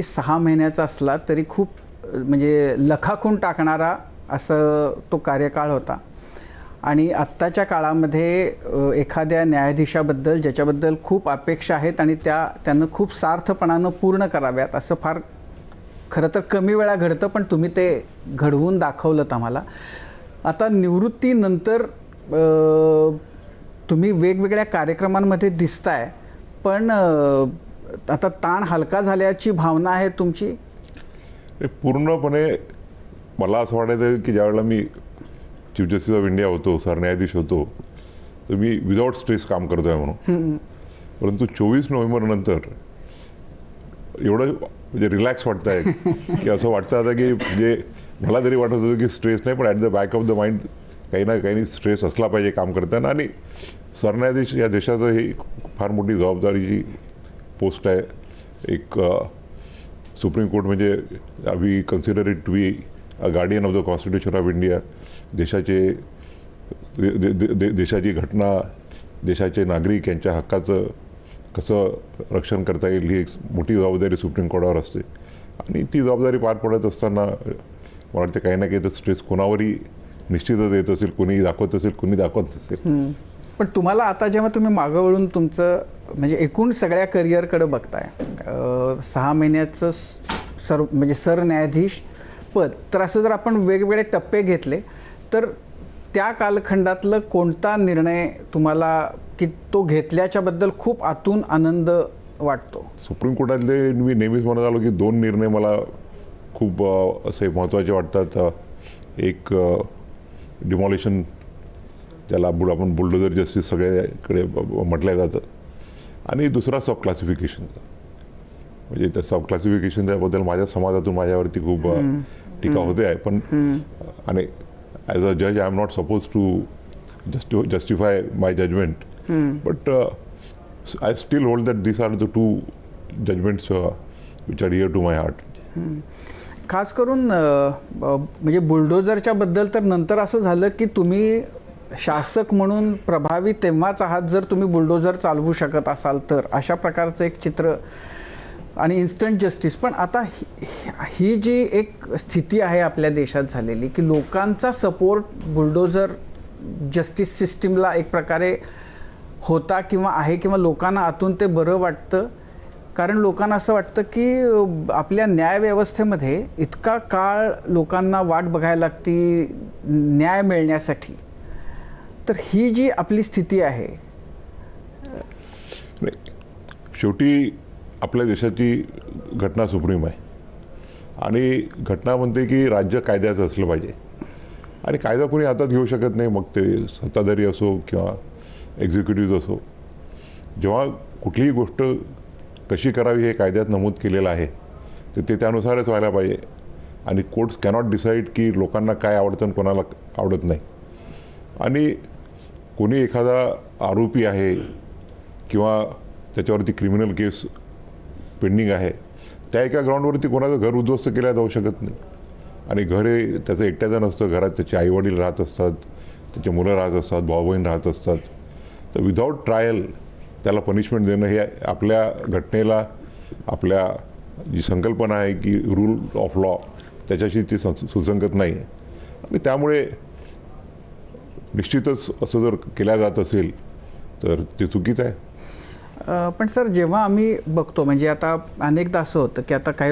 6 महिन्याचा असला तरी खूप म्हणजे लखाखून टाकणारा असं तो कार्यकाळ होता. आणि आत्ताच्या काळामध्ये एखाद्या न्यायाधीशाबद्दल ज्याच्याबद्दल खूप अपेक्षा आहेत आणि त्यांना खूप सार्थपणानं पूर्ण कराव्यात असं फार खरं तर कमी वेळा घडतं, पण तुम्ही ते घडवून दाखवलंत आम्हाला. आता निवृत्तीनंतर तुम्ही वेगवेगळ्या कार्यक्रमांमध्ये दिसताय, पण आता ताण हलका झाल्याची भावना आहे तुमची? पूर्णपणे मला असं वाटायचं की ज्यावेळेला मी चीफ जस्टिस ऑफ इंडिया होतो, सरन्यायाधीश होतो, तर मी विदाउट स्ट्रेस काम करतोय म्हणून. परंतु 24 नोव्हेंबर नंतर एवढं म्हणजे रिलॅक्स वाटतंय की असं वाटतं आता की म्हणजे मला तरी वाटत होतं की स्ट्रेस नाही, पण at the back of the mind काही ना काही स्ट्रेस असला पाहिजे काम करताना. आणि सरन्यायाधीश या देशाचं ही फार मोठी जबाबदारीची पोस्ट आहे. एक सुप्रीम कोर्ट म्हणजे we consider it to be a guardian of the constitution of India. देशाची घटना, देशाचे नागरिक यांच्या हक्काचं कसं रक्षण करता येईल ही एक मोठी जबाबदारी सुप्रीम कोर्टावर असते. आणि ती जबाबदारी पार पडत असताना मला वाटतं काही ना काही तर स्ट्रेस कोणावरही निश्चितच येत असेल, कोणी दाखवत असेल, कोणी दाखवत नसेल. पण तुम्हाला आता जेव्हा तुम्ही मागं वळून तुमचं म्हणजे एकूण सगळ्या करिअरकडे बघताय, 6 महिन्याचं म्हणजे सरन्यायाधीश पद, तर असं जर आपण वेगवेगळे टप्पे घेतले तर त्या कालखंडातलं कोणता निर्णय तुम्हाला की तो घेतल्याच्या बद्दल खूप आतून आनंद वाटतो? सुप्रीम कोर्टातले मी नेहमीच म्हणत आलो की 2 निर्णय मला खूप असे महत्त्वाचे वाटतात. एक डिमॉलिशन, ज्याला आपण बुलडोझर जस्टिस सगळ्याकडे म्हटलं जातं, आणि दुसरा सब क्लासिफिकेशनचा. म्हणजे त्या सब क्लासिफिकेशन त्याबद्दल माझ्या समाजातून माझ्यावरती खूप टीका होते आहे. पण आणि ॲज अ जज I am not suppose to justify my judgement, but I still hold that this are the 2 judgements which are dear to my heart. खास करून म्हणजे बुलडोझरच्या बद्दल तर नंतर असं झालं की तुम्ही शासक म्हणून प्रभावी तेव्हाच आहात जर तुम्ही बुलडोझर चालवू शकत असाल तर, अशा प्रकारचं एक चित्र. आणि इन्स्टंट जस्टिस. पण आता ही जी एक स्थिती आहे आपल्या देशात झालेली की लोकांचा सपोर्ट बुलडोझर जस्टिस सिस्टीमला एक प्रकारे होता किंवा आहे, किंवा लोकांना आतून ते बरं वाटतं, कारण लोकांना असं वाटतं की आपल्या न्यायव्यवस्थेमध्ये इतका काळ लोकांना वाट बघायला लागती न्याय मिळण्यासाठी. तर ही जी आपली स्थिती आहे, शेवटी आपल्या देशाची घटना सुप्रीम आहे आणि घटना म्हणते की राज्य कायद्याचं असलं पाहिजे आणि कायदा कोणी हातात घेऊ शकत नाही, मग ते सत्ताधारी असो किंवा एक्झिक्युटिव्ह असो. जेव्हा कुठलीही गोष्ट कशी करावी हे कायद्यात नमूद केलेलं आहे तर ते त्यानुसारच व्हायला पाहिजे. आणि कोर्ट्स कॅनॉट डिसाईड की लोकांना काय आवडतं आणि कोणाला आवडत नाही. आणि कोणी एखादा आरोपी आहे किंवा त्याच्यावरती क्रिमिनल केस पेंडिंग आहे, त्या एका ग्राउंडवरती कोणाचं घर उद्ध्वस्त केलं जाऊ शकत नाही. आणि घर हे त्याचं एकट्याचं नसतं, घरात त्याचे आईवडील राहत असतात, त्याचे मुलं राहत असतात, भाऊ बहीण राहत असतात. तर विदाऊट ट्रायल त्याला पनिशमेंट देणं हे आपल्या घटनेला, आपल्या जी संकल्पना आहे की रूल ऑफ लॉ, त्याच्याशी ती सुसंगत नाही आहे. आणि त्यामुळे निश्चितच असं जर केल्या जात असेल तर ते चुकीचं आहे. पण सर, जेव्हा आम्ही बघतो म्हणजे आता अनेकदा असं होतं की आता काही